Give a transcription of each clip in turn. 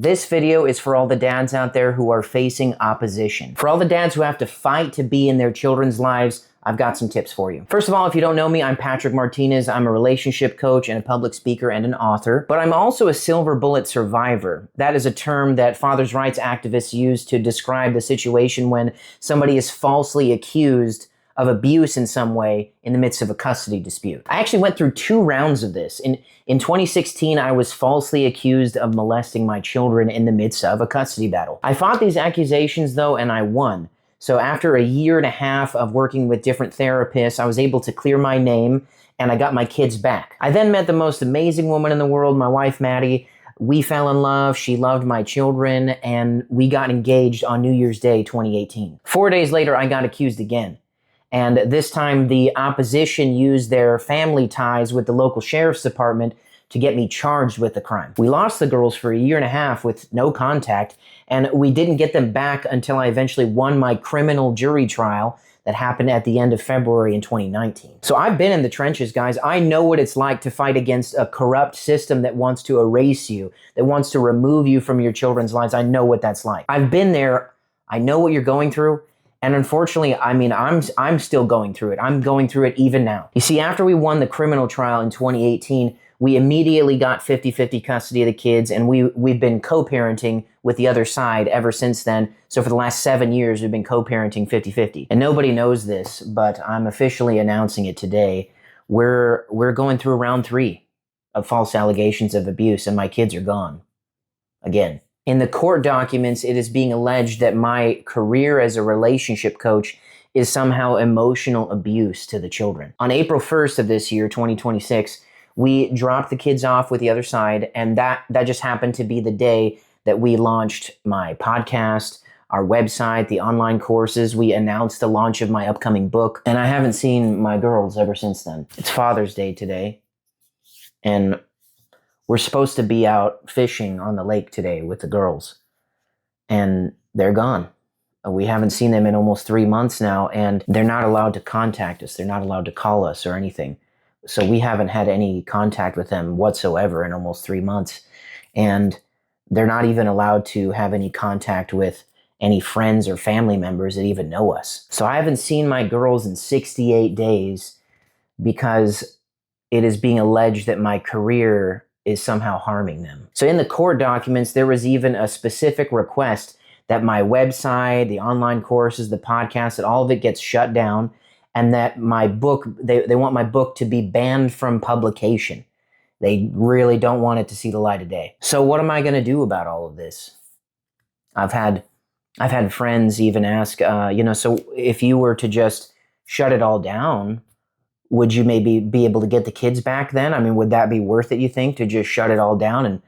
This video is for all the dads out there who are facing opposition. For all the dads who have to fight to be in their children's lives, I've got some tips for you. First of all, if you don't know me, I'm Patrick Martinez. I'm a relationship coach and a public speaker and an author, but I'm also a silver bullet survivor. That is a term that fathers' rights activists use to describe the situation when somebody is falsely accused of abuse in some way in the midst of a custody dispute. I actually went through 2 rounds of this. In 2016, I was falsely accused of molesting my children in the midst of a custody battle. I fought these accusations though, and I won. So after a year and a half of working with different therapists, I was able to clear my name and I got my kids back. I then met the most amazing woman in the world, my wife, Maddie. We fell in love, she loved my children, and we got engaged on New Year's Day, 2018. 4 days later, I got accused again. And this time the opposition used their family ties with the local sheriff's department to get me charged with the crime. We lost the girls for a year and a half with no contact, and we didn't get them back until I eventually won my criminal jury trial that happened at the end of February in 2019. So I've been in the trenches, guys. I know what it's like to fight against a corrupt system that wants to erase you, that wants to remove you from your children's lives. I know what that's like. I've been there. I know what you're going through. And unfortunately, I'm still going through it. I'm going through it even now. You see, after we won the criminal trial in 2018, we immediately got 50-50 custody of the kids, and we've been co-parenting with the other side ever since then. So for the last 7 years, we've been co-parenting 50-50. And nobody knows this, but I'm officially announcing it today. We're going through round 3 of false allegations of abuse, and my kids are gone. Again. In the court documents, it is being alleged that my career as a relationship coach is somehow emotional abuse to the children. On April 1st of this year, 2026, we dropped the kids off with the other side, and that just happened to be the day that we launched my podcast, our website, the online courses. We announced the launch of my upcoming book, and I haven't seen my girls ever since then. It's Father's Day today, and we're supposed to be out fishing on the lake today with the girls, and they're gone. We haven't seen them in almost 3 months now, and they're not allowed to contact us. They're not allowed to call us or anything. So we haven't had any contact with them whatsoever in almost 3 months. And they're not even allowed to have any contact with any friends or family members that even know us. So I haven't seen my girls in 68 days because it is being alleged that my career is somehow harming them. So in the court documents, there was even a specific request that my website, the online courses, the podcast, that all of it gets shut down, and that my book, they want my book to be banned from publication. They really don't want it to see the light of day. So what am I going to do about all of this? I've had friends even ask, so if you were to just shut it all down, would you maybe be able to get the kids back then? I mean, would that be worth it, you think, to just shut it all down and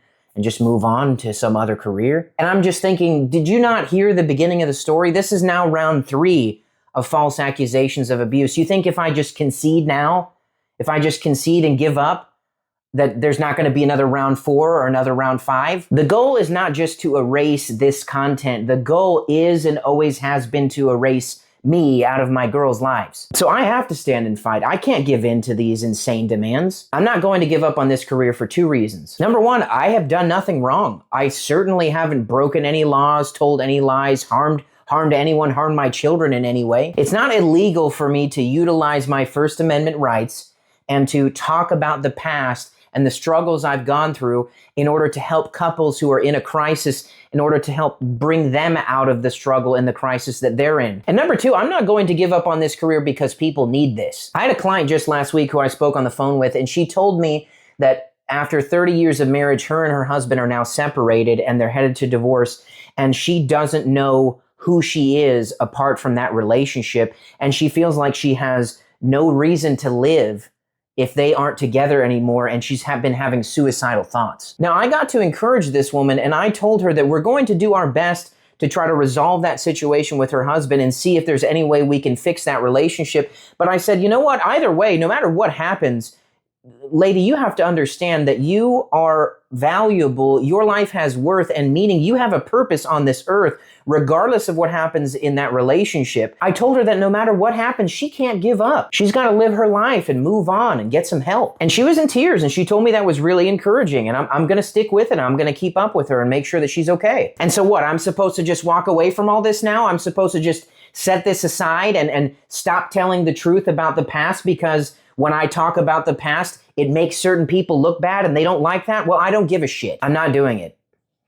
just move on to some other career? And I'm just thinking, did you not hear the beginning of the story? This is now round 3 of false accusations of abuse. You think if I just concede now, if I just concede and give up, that there's not going to be another round 4 or another round 5? The goal is not just to erase this content. The goal is and always has been to erase me out of my girls' lives. So I have to stand and fight. I can't give in to these insane demands. I'm not going to give up on this career for 2 reasons. Number 1, I have done nothing wrong. I certainly haven't broken any laws, told any lies, harmed anyone, harmed my children in any way. It's not illegal for me to utilize my First Amendment rights and to talk about the past and the struggles I've gone through in order to help couples who are in a crisis, in order to help bring them out of the struggle and the crisis that they're in. And number 2, I'm not going to give up on this career because people need this. I had a client just last week who I spoke on the phone with, and she told me that after 30 years of marriage, her and her husband are now separated and they're headed to divorce, and she doesn't know who she is apart from that relationship, and she feels like she has no reason to live if they aren't together anymore, and she's been having suicidal thoughts. Now, I got to encourage this woman, and I told her that we're going to do our best to try to resolve that situation with her husband and see if there's any way we can fix that relationship. But I said, you know what? Either way, no matter what happens, lady, you have to understand that you are valuable. Your life has worth and meaning. You have a purpose on this earth, regardless of what happens in that relationship. I told her that no matter what happens, she can't give up. She's got to live her life and move on and get some help. And she was in tears, and she told me that was really encouraging. And I'm going to stick with it. I'm going to keep up with her and make sure that she's okay. And so what? I'm supposed to just walk away from all this now? I'm supposed to just set this aside and stop telling the truth about the past because when I talk about the past, it makes certain people look bad and they don't like that? Well, I don't give a shit. I'm not doing it.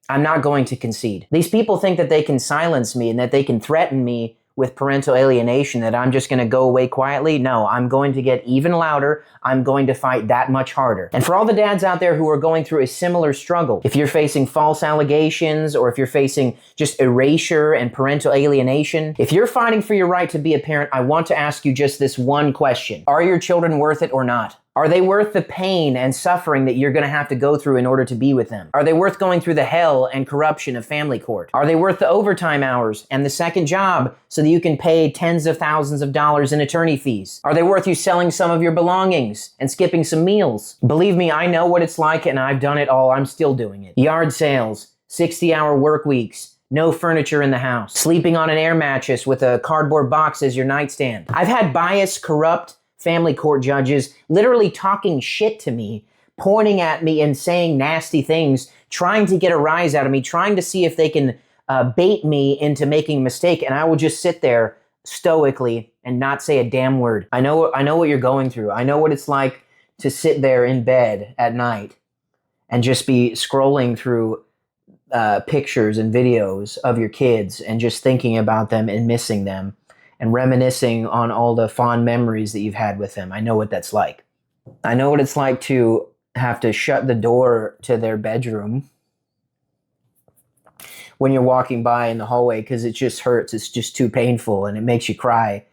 I'm not going to concede. These people think that they can silence me and that they can threaten me with parental alienation, that I'm just going to go away quietly. No, I'm going to get even louder. I'm going to fight that much harder. And for all the dads out there who are going through a similar struggle, if you're facing false allegations or if you're facing just erasure and parental alienation, if you're fighting for your right to be a parent, I want to ask you just this one question. Are your children worth it or not? Are they worth the pain and suffering that you're going to have to go through in order to be with them? Are they worth going through the hell and corruption of family court? Are they worth the overtime hours and the second job so that you can pay tens of thousands of dollars in attorney fees? Are they worth you selling some of your belongings and skipping some meals? Believe me, I know what it's like and I've done it all. I'm still doing it. Yard sales, 60-hour work weeks, no furniture in the house, sleeping on an air mattress with a cardboard box as your nightstand. I've had biased, corrupt family court judges literally talking shit to me, pointing at me and saying nasty things, trying to get a rise out of me, trying to see if they can bait me into making a mistake. And I will just sit there stoically and not say a damn word. I know what you're going through. I know what it's like to sit there in bed at night and just be scrolling through pictures and videos of your kids and just thinking about them and missing them and reminiscing on all the fond memories that you've had with them. I know what that's like. I know what it's like to have to shut the door to their bedroom when you're walking by in the hallway because it just hurts. It's just too painful and it makes you cry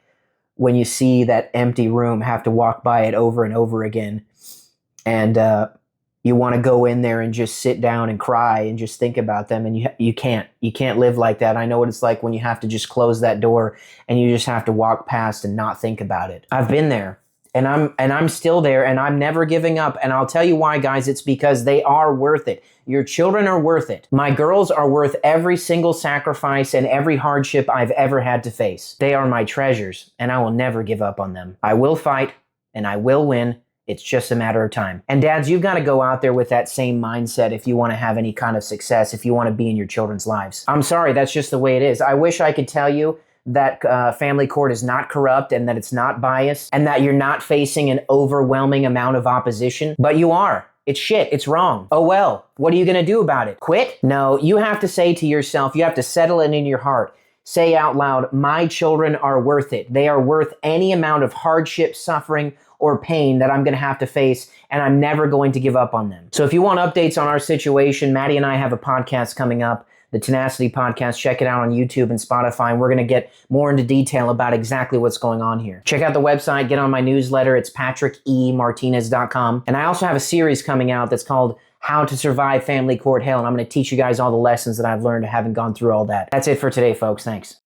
when you see that empty room, have to walk by it over and over again. And you want to go in there and just sit down and cry and just think about them, and you can't live like that. I know what it's like when you have to just close that door and you just have to walk past and not think about it. I've been there, and I'm still there, and I'm never giving up. And I'll tell you why, guys. It's because they are worth it. Your children are worth it. My girls are worth every single sacrifice and every hardship I've ever had to face. They are my treasures, and I will never give up on them. I will fight, and I will win. It's just a matter of time. And dads, you've got to go out there with that same mindset if you want to have any kind of success, if you want to be in your children's lives. I'm sorry, that's just the way it is. I wish I could tell you that family court is not corrupt and that it's not biased and that you're not facing an overwhelming amount of opposition, but you are. It's shit. It's wrong. Oh well, what are you going to do about it? Quit? No, you have to say to yourself, you have to settle it in your heart. Say out loud, my children are worth it. They are worth any amount of hardship, suffering, or pain that I'm going to have to face, and I'm never going to give up on them. So if you want updates on our situation, Maddie and I have a podcast coming up, the Tenacity Podcast. Check it out on YouTube and Spotify, and we're going to get more into detail about exactly what's going on here. Check out the website, get on my newsletter. It's patrickemartinez.com. And I also have a series coming out that's called How to Survive Family Court Hell, and I'm going to teach you guys all the lessons that I've learned having gone through all that. That's it for today, folks. Thanks.